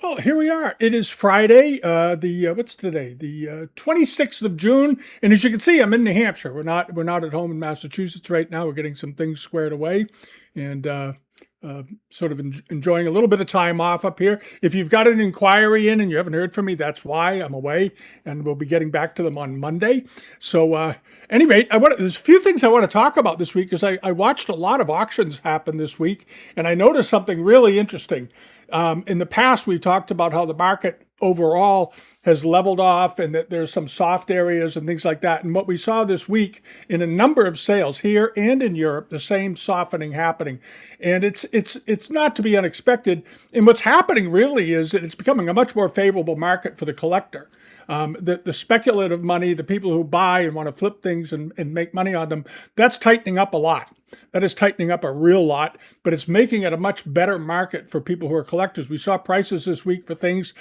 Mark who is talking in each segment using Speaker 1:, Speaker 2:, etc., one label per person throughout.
Speaker 1: Well, here we are. It is Friday. What's today? The 26th of June. And as you can see, I'm in New Hampshire. We're not at home in Massachusetts right now. We're getting some things squared away, and sort of enjoying a little bit of time off up here. If you've got an inquiry in and you haven't heard from me, that's why I'm away, and we'll be getting back to them on Monday. So, anyway, there's a few things I want to talk about this week because I watched a lot of auctions happen this week, and I noticed something really interesting. In the past, we talked about how the market overall has leveled off and that there's some soft areas and things like that. And what we saw this week in a number of sales here and in Europe, the same softening happening. And it's not to be unexpected. And what's happening really is that it's becoming a much more favorable market for the collector. The speculative money, the people who buy and want to flip things and make money on them, that's tightening up a lot. That is tightening up a real lot, but it's making it a much better market for people who are collectors. We saw prices this week for things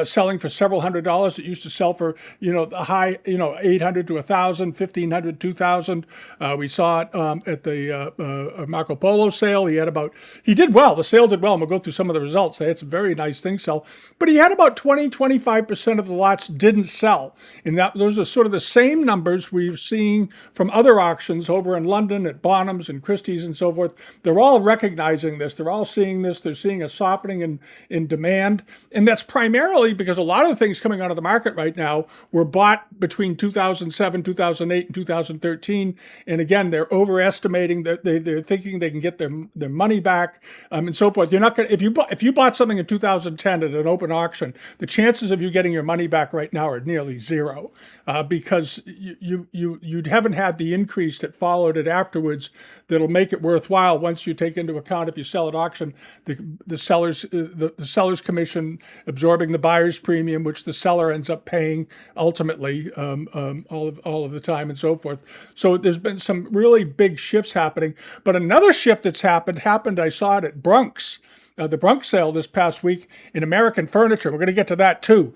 Speaker 1: selling for several $100s that used to sell for, the high, 800 to 1,000, 1,500, 2,000. We saw it at the Marco Polo sale. He did well. The sale did well, and we'll go through some of the results. They had some very nice things sell, but he had about 25% of the lots didn't sell. And those are sort of the same numbers we've seen from other auctions over in London at Bonhams and Christie's and so forth. They're all recognizing this. They're all seeing this. They're seeing a softening in demand. And that's primarily because a lot of the things coming out of the market right now were bought between 2007, 2008, and 2013. And again, they're overestimating. They're thinking they can get their money back and so forth. You're not going to, if you bought something in 2010 at an open auction, the chances of you getting your money back right now are nearly zero because you haven't had the increase that followed it afterwards that'll make it worthwhile once you take into account, if you sell at auction, the seller's commission absorbing the buyer's premium, which the seller ends up paying ultimately all of the time and so forth. So there's been some really big shifts happening. But another shift that's happened, I saw it at Brunk's. The Brunk sale this past week in American furniture. We're going to get to that too.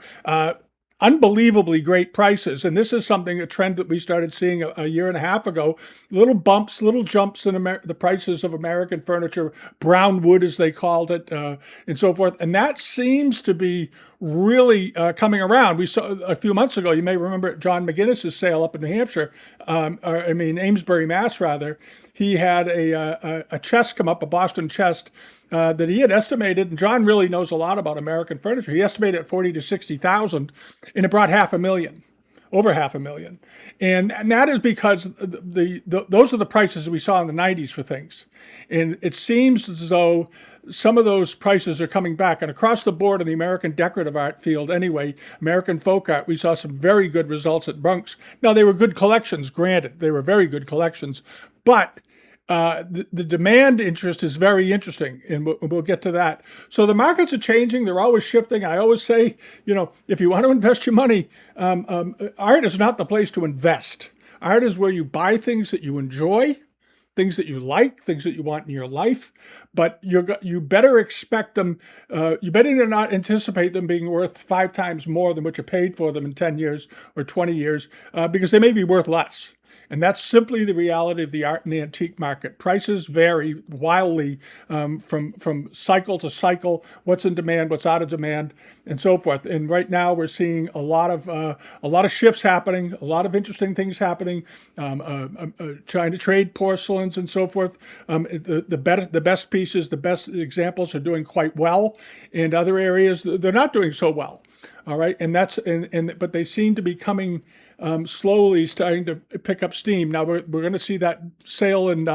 Speaker 1: Unbelievably great prices. And this is a trend that we started seeing a year and a half ago. Little bumps, little jumps in the prices of American furniture, brown wood as they called it, and so forth. And that seems to be really coming around. We saw a few months ago, you may remember at John McGinnis's sale up in New Hampshire, Amesbury, Mass, rather. He had a chest come up, a Boston chest, that he had estimated, and John really knows a lot about American furniture. He estimated at 40 to 60,000, and it brought over half a million. And that is because those are the prices we saw in the 90s for things. And it seems as though some of those prices are coming back. And across the board in the American decorative art field anyway, American folk art, we saw some very good results at Brunk's. Now, they were good collections, granted. They were very good collections. But the demand interest is very interesting, and we'll get to that. So the markets are changing. They're always shifting. I always say, if you want to invest your money, art is not the place to invest. Art is where you buy things that you enjoy, things that you like, things that you want in your life, but you better expect them, you better not anticipate them being worth 5 times more than what you paid for them in 10 years or 20 years, because they may be worth less. And that's simply the reality of the art and the antique market. Prices vary wildly from cycle to cycle, what's in demand, what's out of demand, and so forth. And right now we're seeing a lot of shifts happening, a lot of interesting things happening, trying to trade porcelains and so forth. The best pieces, the best examples are doing quite well. In other areas, they're not doing so well. All right, but they seem to be coming slowly, starting to pick up steam. Now we're going to see that sale in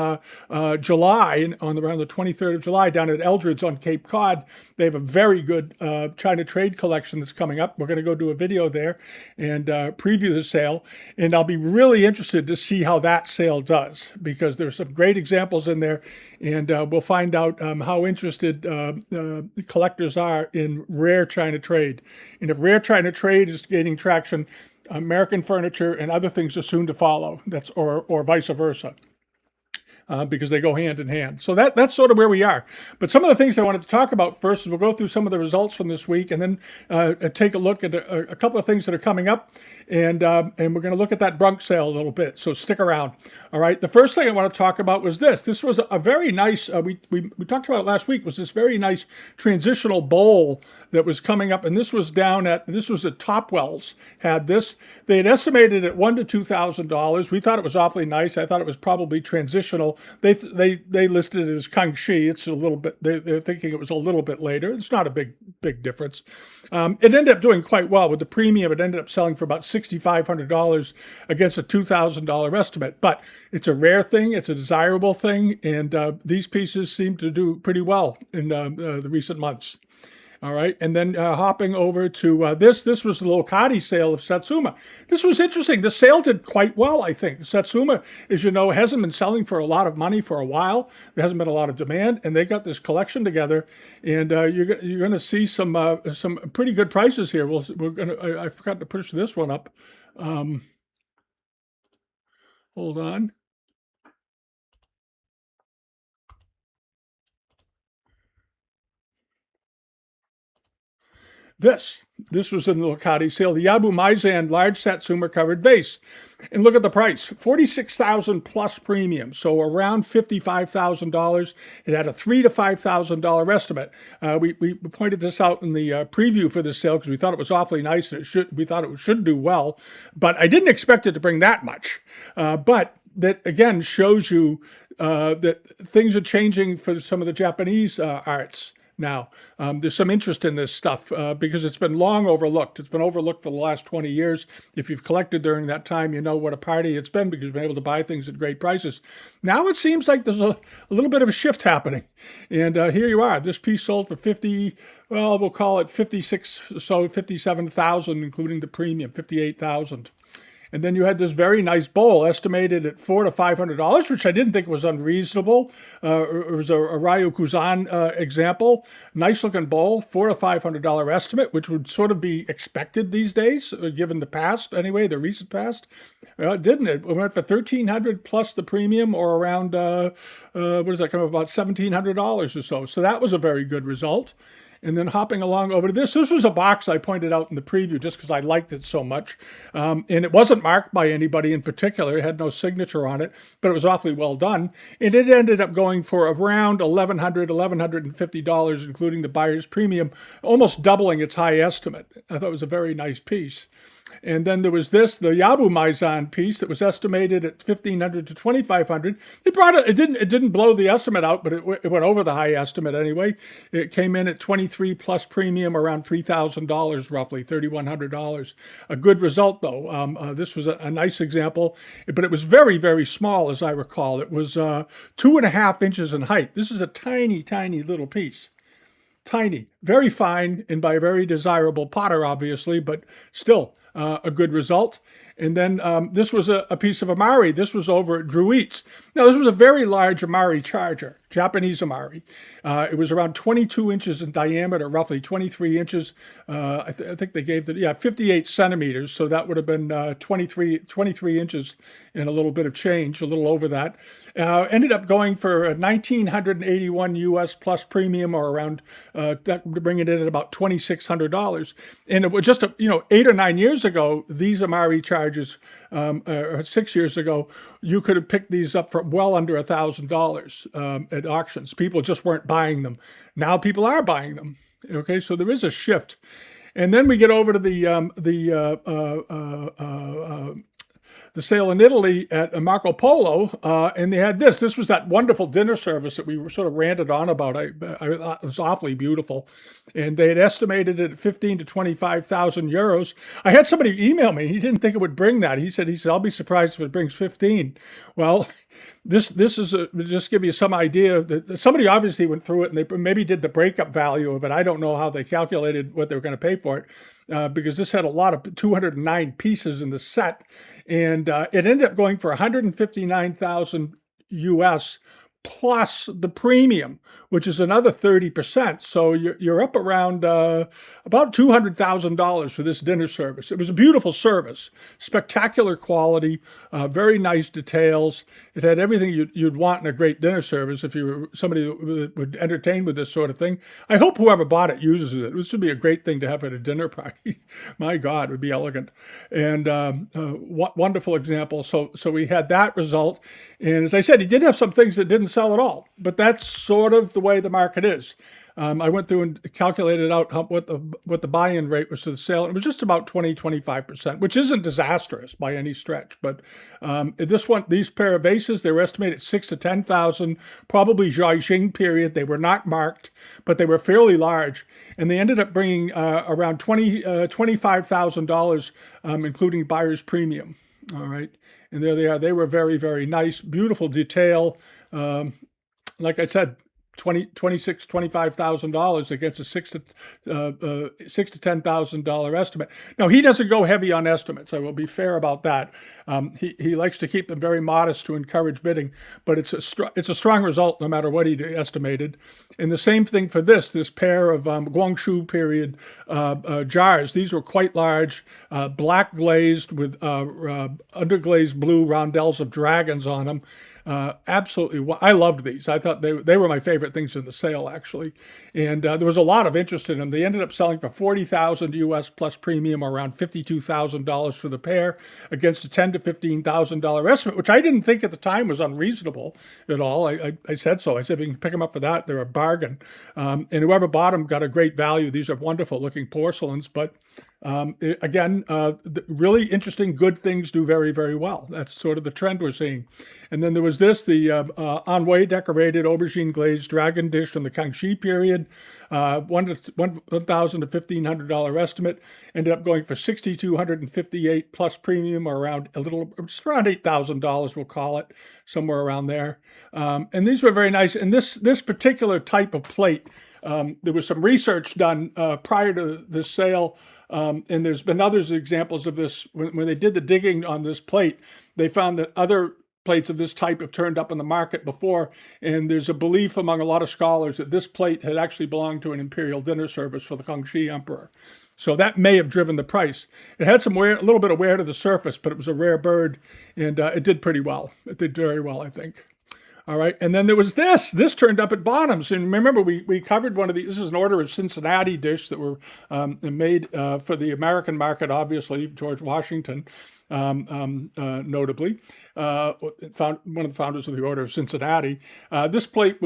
Speaker 1: July, around the 23rd of July, down at Eldred's on Cape Cod. They have a very good China trade collection that's coming up. We're going to go do a video there and preview the sale, and I'll be really interested to see how that sale does, because there's some great examples in there, and we'll find out how interested collectors are in rare China trade. And if rare China trade is gaining traction, American furniture and other things are soon to follow. Or vice versa. because they go hand in hand. So that's sort of where we are. But some of the things I wanted to talk about first is we'll go through some of the results from this week, and then take a look at a couple of things that are coming up, and we're going to look at that Bronx sale a little bit. So stick around. All right. The first thing I want to talk about was this. This was a very nice. We talked about it last week. Was this very nice transitional bowl that was coming up, and this was at Topwell's. Had this. They had estimated at $1,000 to $2,000. We thought it was awfully nice. I thought it was probably transitional. They listed it as Kangxi. It's a little bit. They're thinking it was a little bit later. It's not a big difference. It ended up doing quite well with the premium. It ended up selling for about $6,500 against a $2,000 estimate. But it's a rare thing. It's a desirable thing, and these pieces seem to do pretty well in the recent months. All right, and then hopping over to this was the Locati sale of Satsuma. This was interesting. The sale did quite well, I think. Satsuma, as you know, hasn't been selling for a lot of money for a while. There hasn't been a lot of demand, and they got this collection together, and you're going to see some pretty good prices here. I forgot to push this one up. Hold on. This was in the Locati sale, the Yabu Maizan large Satsuma covered vase. And look at the price, $46,000 plus premium, so around $55,000. It had a $3,000 to $5,000 estimate. We pointed this out in the preview for this sale because we thought it was awfully nice, and we thought it should do well. But I didn't expect it to bring that much. But that again shows you that things are changing for some of the Japanese arts. Now, there's some interest in this stuff because it's been long overlooked. It's been overlooked for the last 20 years. If you've collected during that time, you know what a party it's been because you've been able to buy things at great prices. Now it seems like there's a little bit of a shift happening. And here you are. This piece sold for we'll call it 57,000, including the premium, 58,000. And then you had this very nice bowl estimated at $400 to $500, which I didn't think was unreasonable. It was a Ryu Kuzan example. Nice looking bowl, $400 to $500 estimate, which would sort of be expected these days, given the past anyway, the recent past. Well, it didn't. It went for $1,300 plus the premium, or around what does that come up, about $1,700 or so. So that was a very good result. And then hopping along over to this was a box I pointed out in the preview just because I liked it so much. And it wasn't marked by anybody in particular. It had no signature on it, but it was awfully well done. And it ended up going for around $1,150, including the buyer's premium, almost doubling its high estimate. I thought it was a very nice piece. And then there was the Yabu Maizan piece that was estimated at $1,500 to $2,500. It didn't blow the estimate out, but it went over the high estimate anyway. It came in at 23 plus premium, around $3,000 roughly, $3,100. A good result though. This was a nice example, but it was very, very small as I recall. It was 2.5 inches in height. This is a tiny, tiny little piece. Tiny, very fine, and by a very desirable potter, obviously, but still a good result. And then this was a piece of Amari. This was over at Druid's. Now, this was a very large Amari charger, Japanese Amari. It was around 22 inches in diameter, roughly 23 inches. I think they gave 58 centimeters. So that would have been 23 inches and a little bit of change, a little over that. Ended up going for $1,981 US plus premium, or around that would bring it in at about $2,600. And it was just 8 or 9 years ago, these Amari chargers, or 6 years ago, you could have picked these up for well under $1,000 at auctions. People just weren't buying them. Now people are buying them. Okay, so there is a shift. And then we get over to the sale in Italy at Marco Polo, and they had this. This was that wonderful dinner service that we were sort of ranted on about. I thought it was awfully beautiful, and they had estimated it at 15 to 25,000 euros. I had somebody email me. He didn't think it would bring that. He said, I'll be surprised if it brings 15. Well, this is just give you some idea that somebody obviously went through it and they maybe did the breakup value of it. I don't know how they calculated what they were going to pay for it. Because this had a lot of 209 pieces in the set, and it ended up going for $159,000 US plus the premium, which is another 30%. So you're up around about $200,000 for this dinner service. It was a beautiful service, spectacular quality, very nice details. It had everything you'd want in a great dinner service if you were somebody that would entertain with this sort of thing. I hope whoever bought it uses it. This would be a great thing to have at a dinner party. My God, it would be elegant. And wonderful example. So we had that result. And as I said, he did have some things that didn't sell at all, but that's sort of the way the market is. I went through and calculated out what the buy-in rate was for the sale. It was just about 25%, which isn't disastrous by any stretch. But these pair of vases, they were estimated at 6,000 to 10,000, probably Jiaxing period. They were not marked, but they were fairly large, and they ended up bringing around $25,000, including buyer's premium. All right, and there they are. They were very, very nice, beautiful detail. Like I said, $25,000 against a $6,000 to $10,000 estimate. Now, he doesn't go heavy on estimates. I will be fair about that. He likes to keep them very modest to encourage bidding, but it's a strong result no matter what he estimated. And the same thing for this pair of Guangzhou period jars. These were quite large, black glazed with underglazed blue roundels of dragons on them. Absolutely, I loved these. I thought they were my favorite things in the sale, actually. And there was a lot of interest in them. They ended up selling for $40,000 US plus premium, around $52,000 for the pair, against a $10,000 to $15,000 estimate, which I didn't think at the time was unreasonable at all. I said so. I said, if you can pick them up for that, they're a bargain. And whoever bought them got a great value. These are wonderful looking porcelains, but really interesting, good things do very, very well. That's sort of the trend we're seeing. And then there was the Anhui decorated aubergine glazed dragon dish from the Kangxi period, $1,000 to $1,500 estimate, ended up going for $6,258 plus premium, or around $8,000, we'll call it, somewhere around there. And these were very nice. And this particular type of plate, there was some research done prior to this sale, and there's been other examples of this. When they did the digging on this plate, they found that other plates of this type have turned up in the market before, and there's a belief among a lot of scholars that this plate had actually belonged to an imperial dinner service for the Kangxi emperor. So that may have driven the price. It had a little bit of wear to the surface, but it was a rare bird, and it did pretty well. It did very well, I think. All right, and then there was this. This turned up at Bonham's, and remember we covered one of these. This is an order of Cincinnati dish that were made for the American market, obviously, George Washington, notably, one of the founders of the Order of Cincinnati. This plate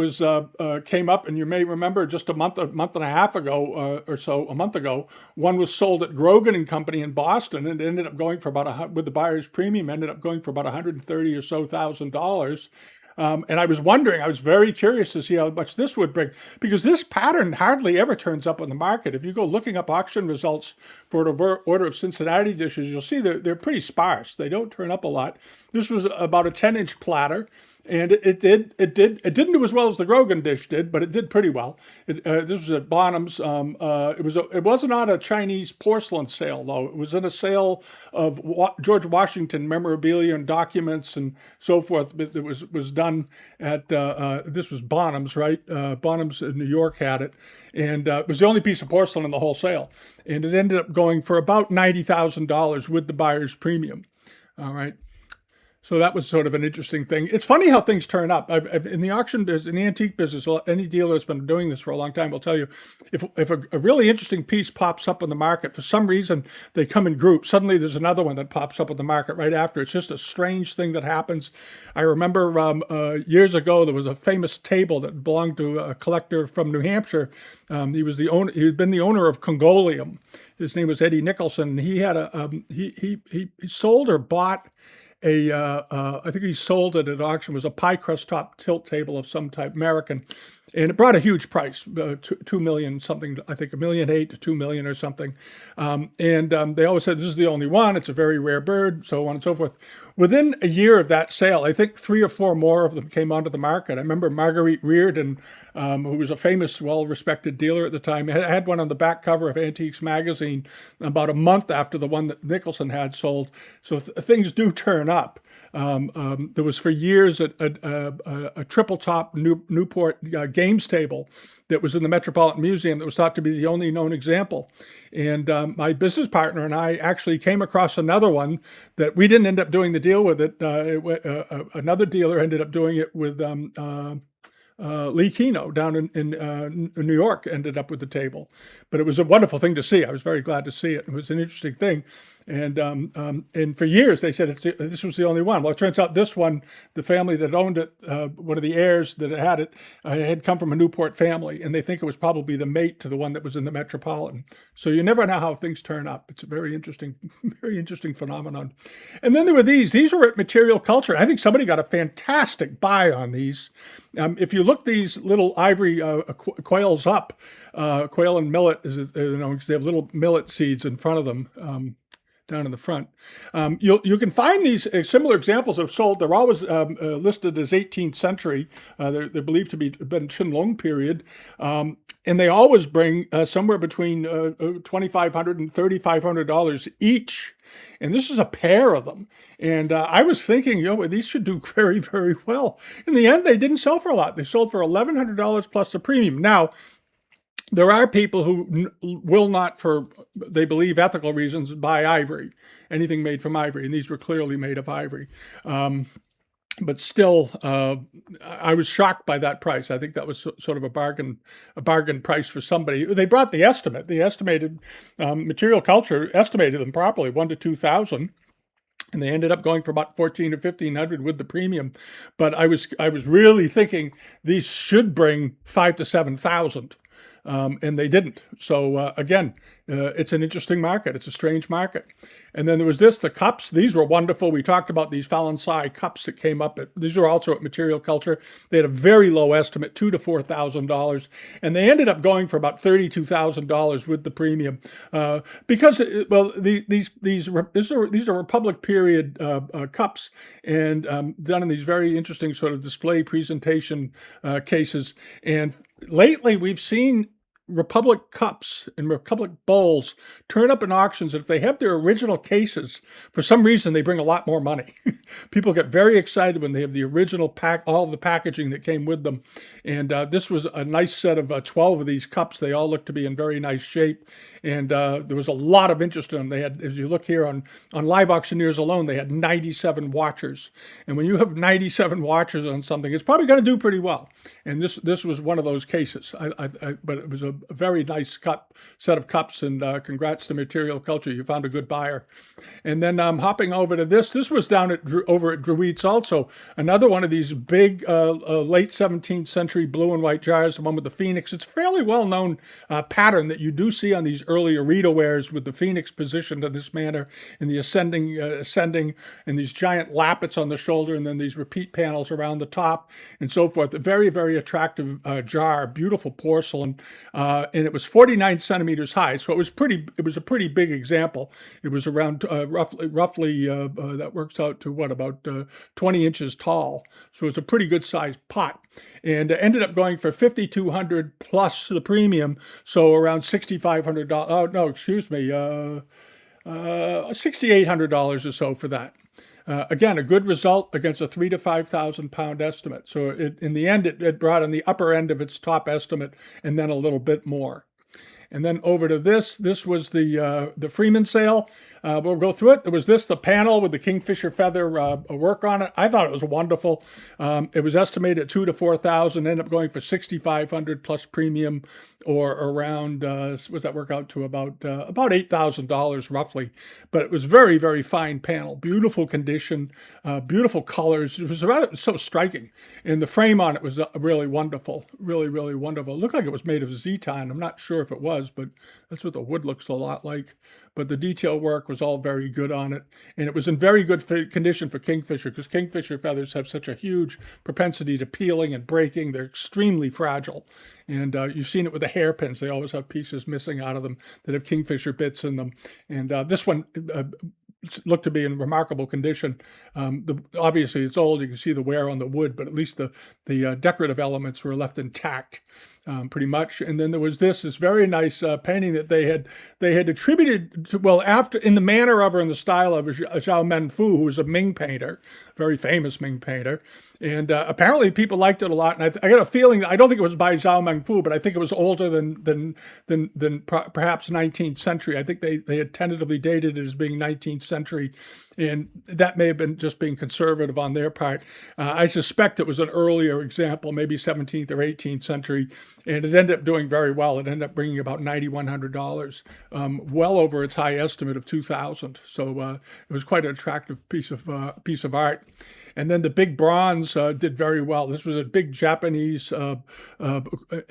Speaker 1: came up, and you may remember just a month and a half ago, a month ago, one was sold at Grogan and Company in Boston, and it ended up going for with the buyer's premium, ended up going for about $130,000 or so. And I was very curious to see how much this would bring, because this pattern hardly ever turns up on the market. If you go looking up auction results for an Order of Cincinnati dishes, you'll see they're pretty sparse. They don't turn up a lot. This was about a 10-inch platter, and it didn't do as well as the Grogan dish did, but it did pretty well. This was at Bonham's. It wasn't on a Chinese porcelain sale, though. It was in a sale of George Washington memorabilia and documents and so forth. But it was done at this was Bonham's, right? Bonham's in New York had it, and it was the only piece of porcelain in the whole sale, and it ended up going for about $90,000 with the buyer's premium. All right. So that was sort of an interesting thing. It's funny how things turn up. In the auction business, in the antique business, any dealer that's been doing this for a long time will tell you, if a really interesting piece pops up on the market, for some reason they come in groups. Suddenly there's another one that pops up on the market right after. It's just a strange thing that happens. I remember years ago there was a famous table that belonged to a collector from New Hampshire. He was the owner. He had been the owner of Congolium. His name was Eddie Nicholson. He had he sold or bought I think he sold it at auction. It was a pie crust top tilt table of some type, American, and it brought a huge price, $2 million something. I think $1.8 million to $2 million or something. They always said this is the only one. It's a very rare bird, so on and so forth. within a year of that sale, I think 3 or 4 more of them came onto the market. I remember Marguerite Reardon, who was a famous, well-respected dealer at the time, had one on the back cover of Antiques magazine about a month after the one that Nicholson had sold. So things do turn up. There was for years a triple top Newport games table that was in the Metropolitan Museum that was thought to be the only known example. And my business partner and I actually came across another one that we didn't end up doing the deal with it. Another dealer ended up doing it with Lee Keno down in New York ended up with the table. But it was a wonderful thing to see. I was very glad to see it. It was an interesting thing. And for years they said this was the only one. Well, it turns out this one, the family that owned it, one of the heirs that had it, had come from a Newport family, and they think it was probably the mate to the one that was in the Metropolitan. So you never know how things turn up. It's a very interesting phenomenon. And then there were these. These were at Material Culture. I think somebody got a fantastic buy on these. If you look these little ivory quails up, quail and millet, because they have little millet seeds in front of them. Down in the front, you can find these similar examples of sold. They're always listed as 18th century. They're believed to be been Qianlong period, and they always bring somewhere between $2,500 and $3,500 each. And this is a pair of them. And I was thinking, these should do very, very well. In the end, they didn't sell for a lot. They sold for $1,100 plus the premium. Now, there are people who will not, for they believe ethical reasons, buy ivory, anything made from ivory, and these were clearly made of ivory. But still, I was shocked by that price. I think that was sort of a bargain price for somebody. They brought the estimate. The estimated Material Culture estimated them properly, 1,000 to 2,000. And they ended up going for about $1,400 or $1,500 with the premium. But I was really thinking these should bring $5,000 to $7,000. And they didn't. So again, it's an interesting market. It's a strange market. And then there was the cups. These were wonderful. We talked about these Falansai cups that came up. These were also at Material Culture. They had a very low estimate, $2,000 to $4,000. And they ended up going for about $32,000 with the premium. Because, these are Republic period cups and done in these very interesting sort of display presentation cases. And lately, we've seen Republic cups and Republic bowls turn up in auctions. And if they have their original cases, for some reason, they bring a lot more money. People get very excited when they have the original all of the packaging that came with them. And this was a nice set of 12 of these cups. They all look to be in very nice shape. And there was a lot of interest in them. They had, as you look here on Live Auctioneers alone, they had 97 watchers. And when you have 97 watchers on something, it's probably going to do pretty well. And this was one of those cases. But it was a very nice set of cups, and congrats to Material Culture. You found a good buyer. And then hopping over to this was down over at Druid's also. Another one of these big late 17th century blue and white jars, the one with the phoenix. It's a fairly well-known pattern that you do see on these early Arita wares with the phoenix positioned in this manner, in the ascending, and these giant lappets on the shoulder, and then these repeat panels around the top, and so forth. A very, very attractive jar, beautiful porcelain, and it was 49 centimeters high, so it was a pretty big example. It was around roughly that works out to about 20 inches tall, so it's a pretty good sized pot, and ended up going for $5,200 plus the premium, so around $6,500. Oh no, excuse me, $6,800 or so for that. Again, a good result against a 3,000 to 5,000 pound estimate. So in the end, it brought in the upper end of its top estimate and then a little bit more. And then over to this was the Freeman sale. We'll go through it. There was the panel with the kingfisher feather work on it. I thought it was wonderful. It was estimated at $2,000 to $4,000, ended up going for $6,500 plus premium, or around, what does that work out to? About $8,000 roughly. But it was very, very fine panel, beautiful condition, beautiful colors. It was so striking. And the frame on it was really wonderful, really, really wonderful. It looked like it was made of zeton. I'm not sure if it was, but that's what the wood looks a lot like. But the detail work was all very good on it. And it was in very good condition for kingfisher, because kingfisher feathers have such a huge propensity to peeling and breaking. They're extremely fragile. And you've seen it with the hairpins. They always have pieces missing out of them that have kingfisher bits in them. And this one, looked to be in remarkable condition. Obviously, it's old. You can see the wear on the wood, but at least the decorative elements were left intact, pretty much. And then there was this very nice painting that they had attributed to, well, after, in the manner of, or in the style of, Zhao Menfu, who was a Ming painter, very famous Ming painter. And apparently people liked it a lot. And I got a feeling, I don't think it was by Zhao Mengfu, but I think it was older than perhaps 19th century. I think they had tentatively dated it as being 19th century. And that may have been just being conservative on their part. I suspect it was an earlier example, maybe 17th or 18th century. And it ended up doing very well. It ended up bringing about $9,100, well over its high estimate of $2,000. So it was quite an attractive piece of art. And then the big bronze did very well. This was a big Japanese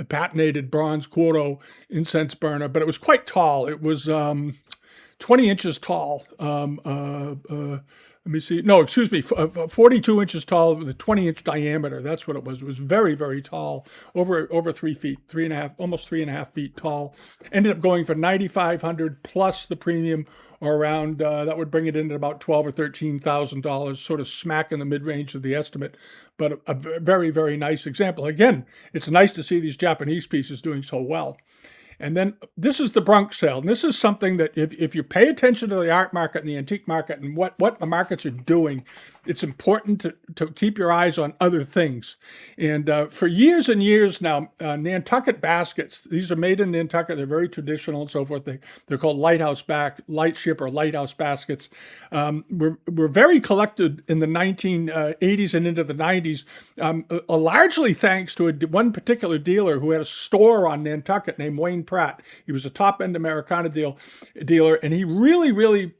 Speaker 1: patented bronze Kuro incense burner, but it was quite tall. It was 20 inches tall. Let me see. No, excuse me, 42 inches tall with a 20-inch diameter. That's what it was. It was very, very tall, over 3 feet, 3.5, almost 3.5 feet tall. Ended up going for $9,500 plus the premium, or around that would bring it in at about $12,000 or $13,000, sort of smack in the mid-range of the estimate. But a very, very nice example. Again, it's nice to see these Japanese pieces doing so well. And then this is the Bronx sale. And this is something that if you pay attention to the art market and the antique market and what the markets are doing, it's important to keep your eyes on other things. And for years and years now, Nantucket baskets, these are made in Nantucket. They're very traditional and so forth. They're called lightship or lighthouse baskets. Were very collected in the 1980s and into the 90s, largely thanks to one particular dealer who had a store on Nantucket named Wayne Pratt. He was a top-end Americana dealer, and he really,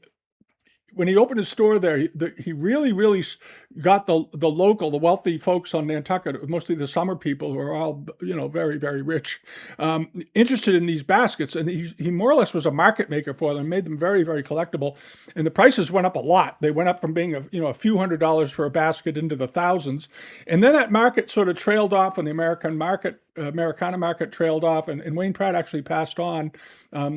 Speaker 1: when he opened his store there, he really got the wealthy folks on Nantucket, mostly the summer people who are all, very, very rich, interested in these baskets. And he more or less was a market maker for them, made them very, very collectible. And the prices went up a lot. They went up from being a few $100s for a basket into the thousands. And then that market sort of trailed off, and the Americana market trailed off, and Wayne Pratt actually passed on.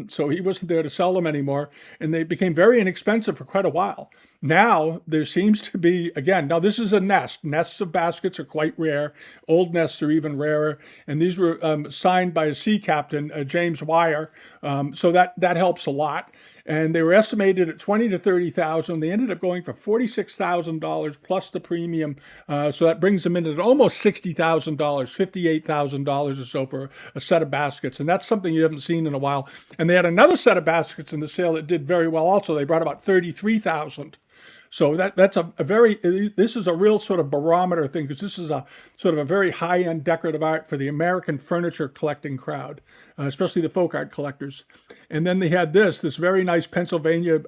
Speaker 1: So he wasn't there to sell them anymore. And they became very inexpensive for quite a while. Now there seems to be, again, now this is a nest. Nests of baskets are quite rare. Old nests are even rarer. And these were signed by a sea captain, James Wire. So that helps a lot. And they were estimated at $20,000 to $30,000. They ended up going for $46,000 plus the premium. So that brings them in at almost $60,000, $58,000 or so for a set of baskets. And that's something you haven't seen in a while. And they had another set of baskets in the sale that did very well also. They brought about $33,000. So that's this is a real sort of barometer thing, because this is a sort of a very high-end decorative art for the American furniture collecting crowd, especially the folk art collectors. And then they had this very nice Pennsylvania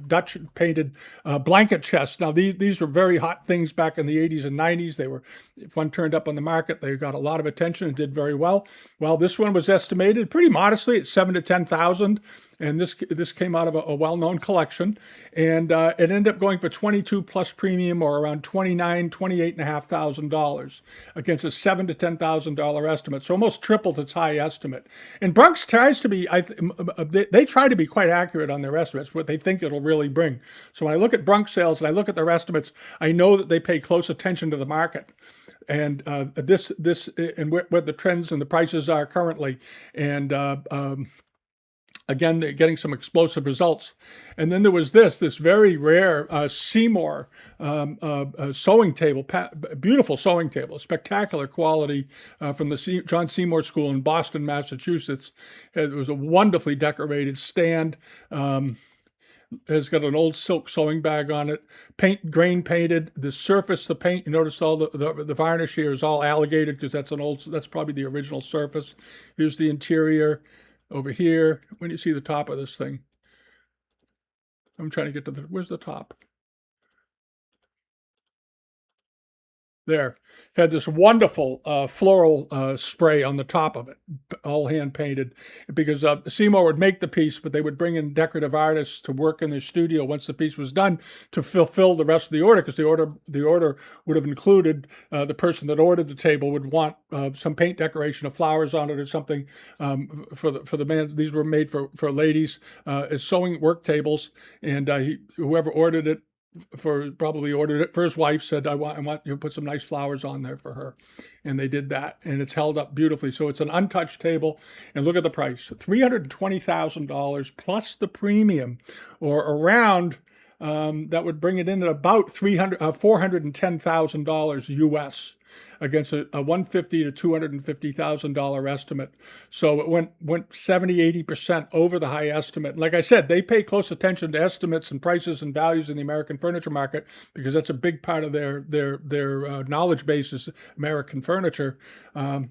Speaker 1: Dutch painted blanket chest. Now these were very hot things back in the 80s and 90s. They were, if one turned up on the market, they got a lot of attention and did very well. Well, this one was estimated pretty modestly at $7,000 to $10,000. And this came out of a well-known collection, and it ended up going for 22 plus premium, or around $28,500 against a $7,000 to $10,000 estimate. So almost tripled its high estimate. And Bronx tries to be, they try to be quite accurate on their estimates, what they think it'll really bring. So when I look at Bronx sales and I look at their estimates, I know that they pay close attention to the market. And this and what the trends and the prices are currently, and again, they're getting some explosive results. And then there was this very rare Seymour sewing table, beautiful sewing table, spectacular quality from the John Seymour School in Boston, Massachusetts. It was a wonderfully decorated stand. It's got an old silk sewing bag on it, grain painted. The surface, the paint, you notice all the varnish here is all alligated, because that's probably the original surface. Here's the interior. Over here, when you see the top of this thing, I'm trying to get to where's the top? there. Had this wonderful floral spray on the top of it, all hand painted, because Seymour would make the piece, but they would bring in decorative artists to work in their studio once the piece was done to fulfill the rest of the order, because the order would have included the person that ordered the table would want some paint decoration of flowers on it or something for the man. These were made for ladies as sewing work tables, and whoever ordered it probably ordered it for his wife, said, I want you to put some nice flowers on there for her. And they did that, and it's held up beautifully. So it's an untouched table, and look at the price, $320,000 plus the premium, or around, that would bring it in at about $410,000 US, against a $150,000 to $250,000 estimate. So it went 70-80% over the high estimate. Like I said, they pay close attention to estimates and prices and values in the American furniture market, because that's a big part of their knowledge base is American furniture. And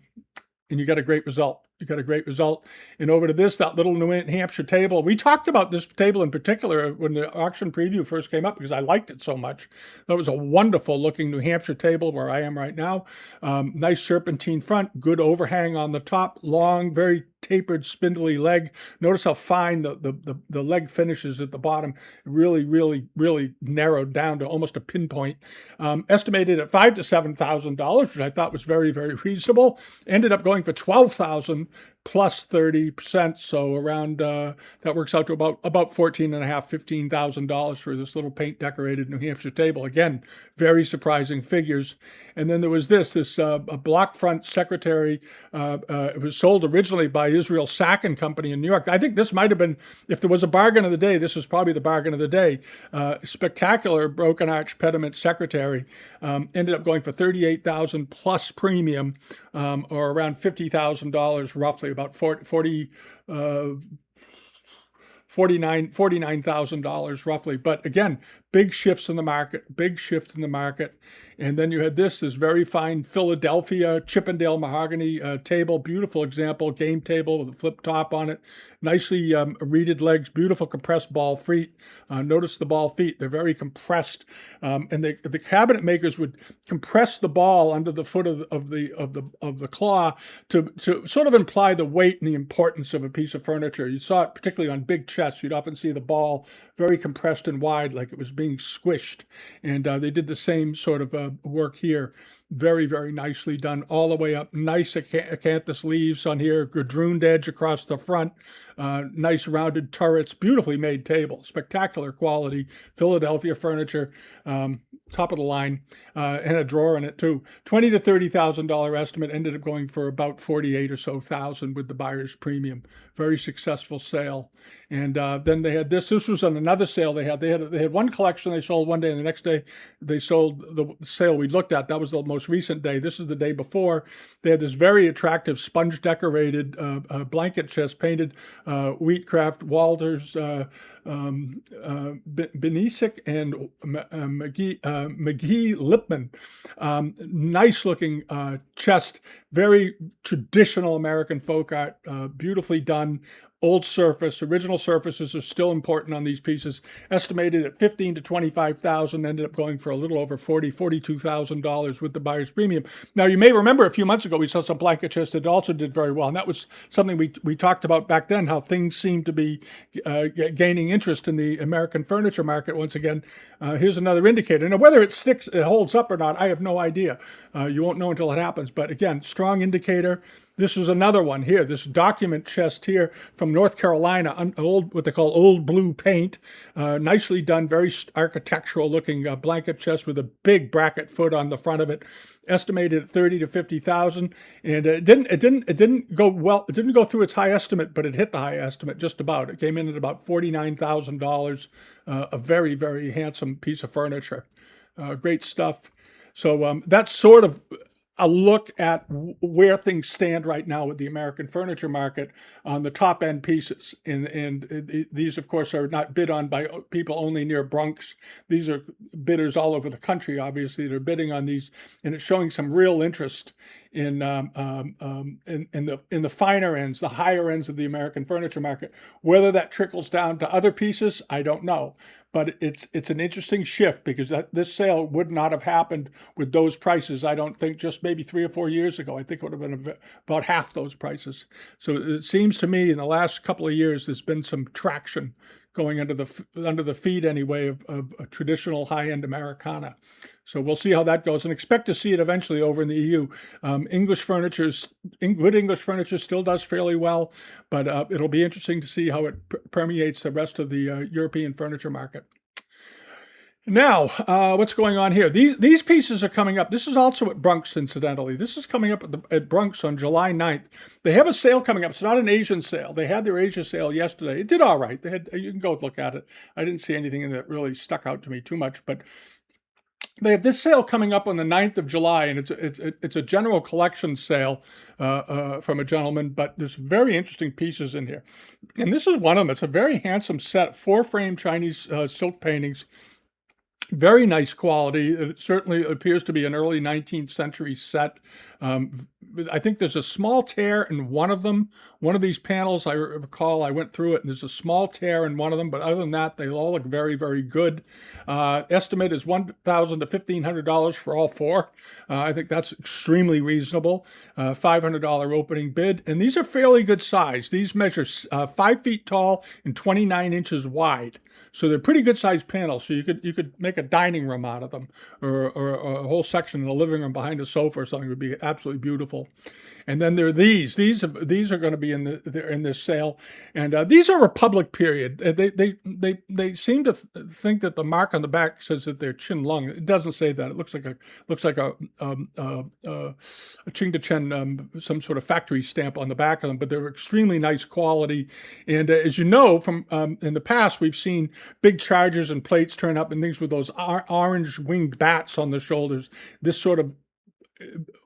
Speaker 1: you got a great result. You got a great result. And over to that little New Hampshire table. We talked about this table in particular when the auction preview first came up, because I liked it so much. That was a wonderful looking New Hampshire table where I am right now. Nice serpentine front, good overhang on the top, long, very tapered, spindly leg. Notice how fine the leg finishes at the bottom. Really, really, really narrowed down to almost a pinpoint. Estimated at $5,000 to $7,000, which I thought was very, very reasonable. Ended up going for $12,000 plus 30%. So around that works out to about $14,500, $15,000 for this little paint decorated New Hampshire table. Again, very surprising figures. And then there was this a block front secretary. It was sold originally by Israel Sack and Company in New York. I think this might have been, if there was a bargain of the day, this was probably the bargain of the day. Spectacular broken arch pediment secretary. Ended up going for $38,000 plus premium, or around $50,000 roughly, about $49,000 roughly. But again, big shifts in the market, big shift in the market. And then you had this very fine Philadelphia Chippendale mahogany table, beautiful example, game table with a flip top on it, nicely reeded legs, beautiful compressed ball feet. Notice the ball feet; they're very compressed, and the cabinet makers would compress the ball under the foot of the claw to sort of imply the weight and the importance of a piece of furniture. You saw it particularly on big chests; you'd often see the ball very compressed and wide, like it was being squished, and they did the same sort of work here. Very, very nicely done all the way up. Nice acanthus leaves on here, gadrooned edge across the front, nice rounded turrets, beautifully made table, spectacular quality, Philadelphia furniture, top of the line, and a drawer in it too. $20,000 to $30,000 estimate, ended up going for about $48,000 or so with the buyer's premium. Very successful sale. And then they had this was on another sale they had one collection they sold one day, and the next day they sold the sale we looked at. That was the most recent day. This is the day before. They had this very attractive sponge decorated blanket chest painted Wheatcraft, Walters, Benesic, and McGee Lipman. Nice looking chest, very traditional American folk art, beautifully done. Old surface, original surfaces are still important on these pieces. Estimated at $15,000 to $25,000, ended up going for a little over $42,000 with the buyer's premium. Now, you may remember a few months ago we saw some blanket chests that also did very well, and that was something we talked about back then, how things seem to be gaining interest in the American furniture market once again. Here's another indicator. Now, whether it holds up or not, I have no idea. You won't know until it happens. But again, strong indicator. This was another one here, this document chest here from North Carolina, what they call old blue paint. Nicely done, very architectural looking blanket chest with a big bracket foot on the front of it. Estimated at $30,000 to $50,000, and it didn't go well. It didn't go through its high estimate, but it hit the high estimate just about. It came in at about $49,000. A very, very handsome piece of furniture. Great stuff. So that's sort of a look at where things stand right now with the American furniture market on the top end pieces. And these, of course, are not bid on by people only near Bronx. These are bidders all over the country, obviously, that are bidding on these. And it's showing some real interest in the finer ends, the higher ends of the American furniture market. Whether that trickles down to other pieces, I don't know. but it's an interesting shift because this sale would not have happened with those prices. I don't think just maybe 3 or 4 years ago. I think it would have been about half those prices. So it seems to me in the last couple of years there's been some traction going under the feet anyway of a traditional high-end Americana. So we'll see how that goes, and expect to see it eventually over in the EU. Good English furniture still does fairly well, but it'll be interesting to see how it permeates the rest of the European furniture market. Now, what's going on here? These pieces are coming up. This is also at Brunks, incidentally. This is coming up at Brunks on July 9th. They have a sale coming up. It's not an Asian sale. They had their Asia sale yesterday. It did all right. You can go look at it. I didn't see anything in that really stuck out to me too much, but they have this sale coming up on the 9th of July, and it's a general collection sale from a gentleman, but there's very interesting pieces in here. And this is one of them. It's a very handsome set, 4-frame Chinese silk paintings. Very nice quality. It certainly appears to be an early 19th century set. I think there's a small tear in one of them. One of these panels, I recall, I went through it, and there's a small tear in one of them. But other than that, they all look very, very good. Estimate is $1,000 to $1,500 for all four. I think that's extremely reasonable. $500 opening bid. And these are fairly good size. These measure 5 feet tall and 29 inches wide. So they're pretty good sized panels. So you could make a dining room out of them, or a whole section in the living room behind a sofa or something would be absolutely beautiful. And then there are these. These are going to be in this sale, and these are Republic period. They seem to think that the mark on the back says that they're Qin Lung. It doesn't say that. It looks like a Qing to Chen, some sort of factory stamp on the back of them. But they're extremely nice quality. And as you know from in the past, we've seen big chargers and plates turn up and things with those orange winged bats on the shoulders. This sort of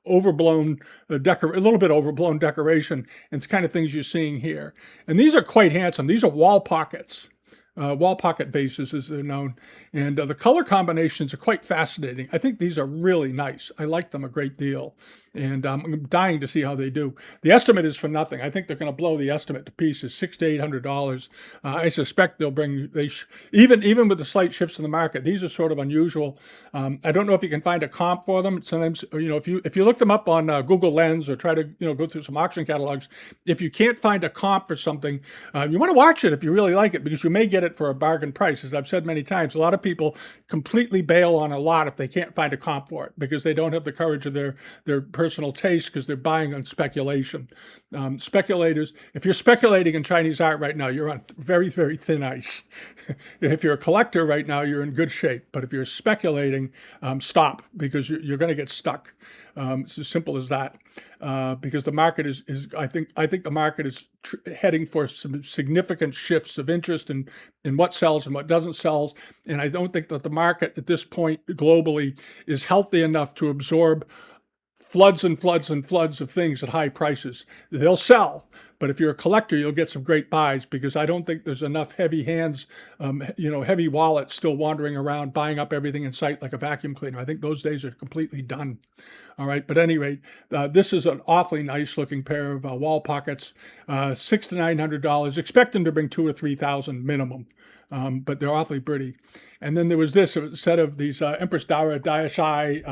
Speaker 1: overblown a little bit overblown decoration, and it's the kind of things you're seeing here. And these are quite handsome. These are wall pockets. Wall pocket vases, as they're known. And the color combinations are quite fascinating. I think these are really nice. I like them a great deal. And I'm dying to see how they do. The estimate is for nothing. I think they're going to blow the estimate to pieces, $600 to $800. I suspect they'll bring, even with the slight shifts in the market, these are sort of unusual. I don't know if you can find a comp for them. Sometimes, if you look them up on Google Lens or try to, go through some auction catalogs, if you can't find a comp for something, you want to watch it if you really like it, because you may get it for a bargain price. As I've said many times, a lot of people completely bail on a lot if they can't find a comp for it because they don't have the courage of their personal taste, because they're buying on speculation. Speculators, if you're speculating in Chinese art right now, you're on very, very thin ice. If you're a collector right now, you're in good shape. But if you're speculating, stop, because you're going to get stuck. It's as simple as that. Because the market is I think the market is heading for some significant shifts of interest in what sells and what doesn't sell. And I don't think that the market at this point globally is healthy enough to absorb floods and floods and floods of things at high prices. They'll sell, but if you're a collector, you'll get some great buys, because I don't think there's enough heavy hands, heavy wallets still wandering around buying up everything in sight like a vacuum cleaner. I think those days are completely done. All right, but at any rate, this is an awfully nice looking pair of wall pockets, $600 to $900. Expect them to bring $2,000 or $3,000 minimum. But they're awfully pretty. And then there was this set of these Empress Dara Daishai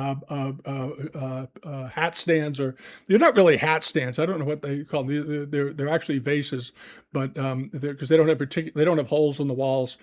Speaker 1: hat stands, or they're not really hat stands. I don't know what they call them. They're actually vases, but because they don't have holes in the walls,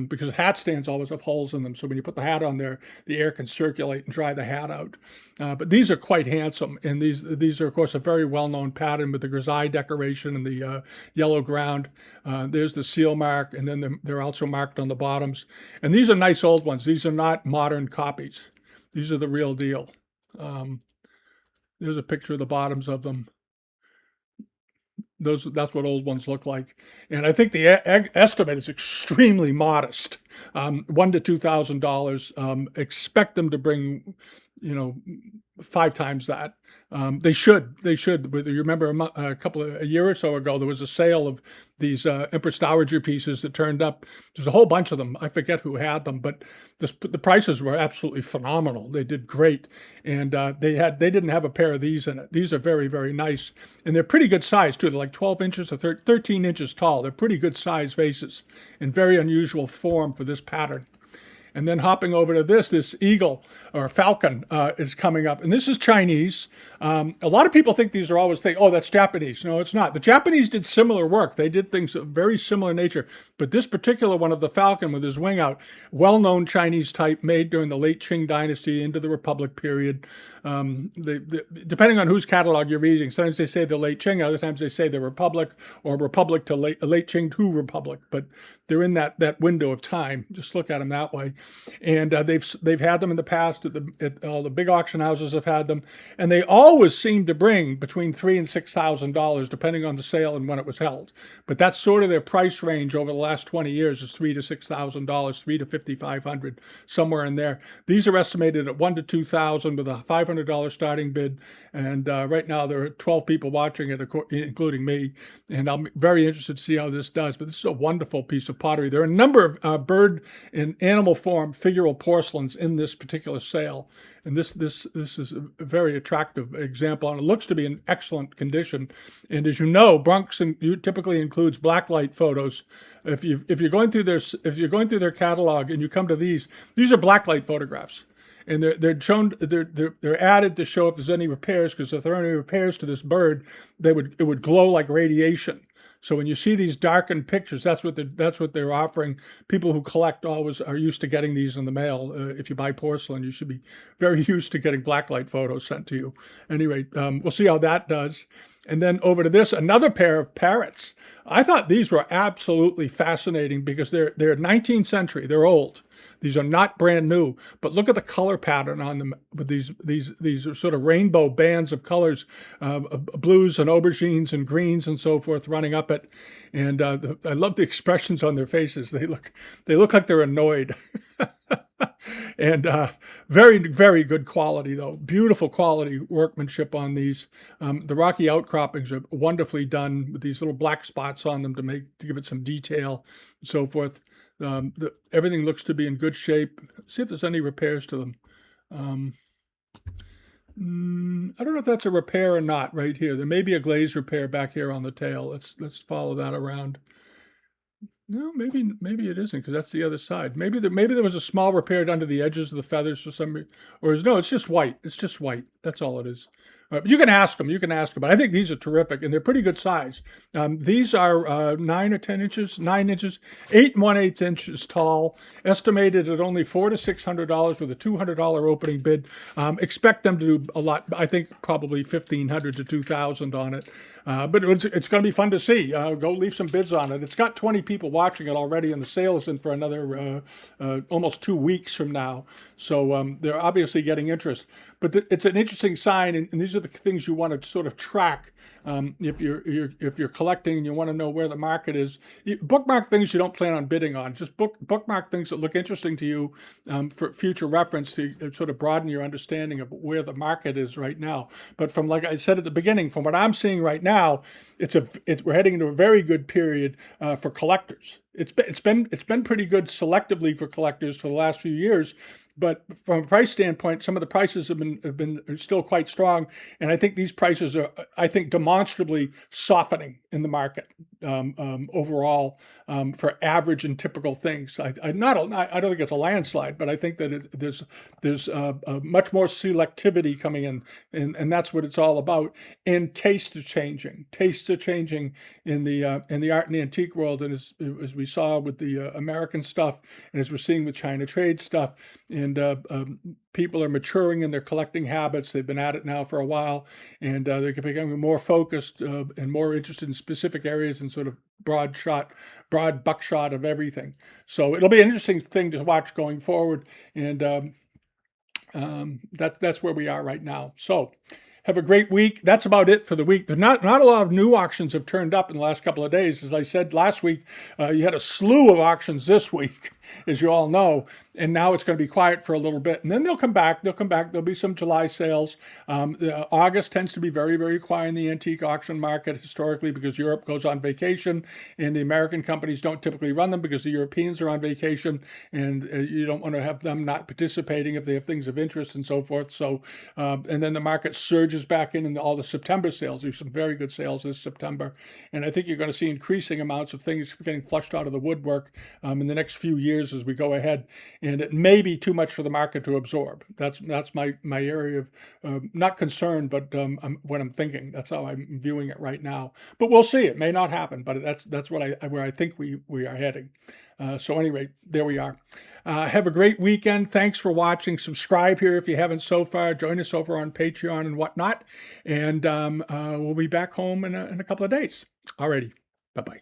Speaker 1: because hat stands always have holes in them. So when you put the hat on there, the air can circulate and dry the hat out. But these are quite handsome, and these are of course a very well-known pattern with the grisaille decoration and the yellow ground. There's the seal mark, and then they're also marked on the bottoms. And these are nice old ones. These are not modern copies. These are the real deal. There's a picture of the bottoms of them. That's what old ones look like. And I think the estimate is extremely modest, $1,000 to $2,000. Expect them to bring, 5 times that. They should. You remember a year or so ago, there was a sale of these Empress Dowager pieces that turned up. There's a whole bunch of them. I forget who had them, but the prices were absolutely phenomenal. They did great, and they didn't have a pair of these in it. These are very, very nice, and they're pretty good size too. They're like 12 inches or 13 inches tall. They're pretty good size vases, and very unusual form for this pattern. And then hopping over to this eagle or falcon is coming up. And this is Chinese. A lot of people think these are always oh, that's Japanese. No, it's not. The Japanese did similar work. They did things of very similar nature. But this particular one of the falcon with his wing out, well-known Chinese type made during the late Qing dynasty into the Republic period. Depending on whose catalog you're reading, sometimes they say the late Qing, other times they say the Republic or Republic to late Qing to Republic. But they're in that window of time. Just look at them that way. And they've had them in the past at all the big auction houses have had them, and they always seem to bring between $3,000 and $6,000 depending on the sale and when it was held. But that's sort of their price range over the last 20 years is $3,000 to $6,000, $3,000 to $5,500, somewhere in there. These are estimated at $1,000 to $2,000 with a $500 starting bid, and right now there are 12 people watching it, including me, and I'm very interested to see how this does. But this is a wonderful piece of pottery. There are a number of bird and animal form figural porcelains in this particular sale, and this is a very attractive example, and it looks to be in excellent condition. And as you know, Bronx typically includes blacklight photos. If you're going through their catalog and you come to these are blacklight photographs. And they're added to show if there's any repairs, because if there are any repairs to this bird, it would glow like radiation. So when you see these darkened pictures, that's what they're offering. People who collect always are used to getting these in the mail. If you buy porcelain, you should be very used to getting blacklight photos sent to you. Anyway, we'll see how that does. And then over to this, another pair of parrots. I thought these were absolutely fascinating because they're 19th century. They're old. These are not brand new, but look at the color pattern on them with these are sort of rainbow bands of colors, blues and aubergines and greens and so forth running up it. And I love the expressions on their faces. They look like they're annoyed. And very, very good quality, though. Beautiful quality workmanship on these. The rocky outcroppings are wonderfully done with these little black spots on them to give it some detail and so forth. Everything looks to be in good shape. See if there's any repairs to them. I don't know if that's a repair or not right here. There may be a glaze repair back here on the tail. Let's follow that around. No, maybe it isn't, because that's the other side. Maybe there was a small repair done to the edges of the feathers for some reason. Or no, it's just white. It's just white. That's all it is. But you can ask them. But I think these are terrific, and they're pretty good size. These are 9 or 10 inches, 9 inches, 8 1/8 inches tall, estimated at only $400 to $600 with a $200 opening bid. Expect them to do a lot. I think probably $1,500 to $2,000 on it. But it's going to be fun to see. Go leave some bids on it. It's got 20 people watching it already, and the sale is in for another almost 2 weeks from now. So they're obviously getting interest. But it's an interesting sign, and these are the things you want to sort of track if you're collecting and you want to know where the market is. Bookmark things you don't plan on bidding on. Just bookmark things that look interesting to you for future reference to sort of broaden your understanding of where the market is right now. But from, like I said at the beginning, from what I'm seeing right now, we're heading into a very good period for collectors. It's been pretty good selectively for collectors for the last few years, but from a price standpoint, some of the prices have been still quite strong, and I think these prices are, demonstrably softening in the market overall for average and typical things. I don't think it's a landslide, but I think that there's much more selectivity coming in, and that's what it's all about. And tastes are changing. Tastes are changing in the art and antique world, and as we saw with the American stuff, and as we're seeing with China trade stuff, and people are maturing in their collecting habits. They've been at it now for a while, and they're becoming more focused and more interested in specific areas and sort of broad buckshot of everything. So it'll be an interesting thing to watch going forward, and that's where we are right now. So have a great week. That's about it for the week. There's not a lot of new auctions have turned up in the last couple of days. As I said last week, you had a slew of auctions this week, as you all know, and now it's going to be quiet for a little bit, and then they'll come back. There'll be some July sales. August tends to be very, very quiet in the antique auction market historically because Europe goes on vacation, and the American companies don't typically run them because the Europeans are on vacation, and you don't want to have them not participating if they have things of interest and so forth. So, and then the market surges back in all the September sales. There's some very good sales this September, and I think you're going to see increasing amounts of things getting flushed out of the woodwork in the next few years years as we go ahead, and it may be too much for the market to absorb. That's my area of not concern, but what I'm thinking. That's how I'm viewing it right now. But we'll see. It may not happen, but that's where I think we are heading. So anyway, there we are. Have a great weekend. Thanks for watching. Subscribe here if you haven't so far. Join us over on Patreon and whatnot. And we'll be back home in a couple of days. Alrighty. Bye-bye.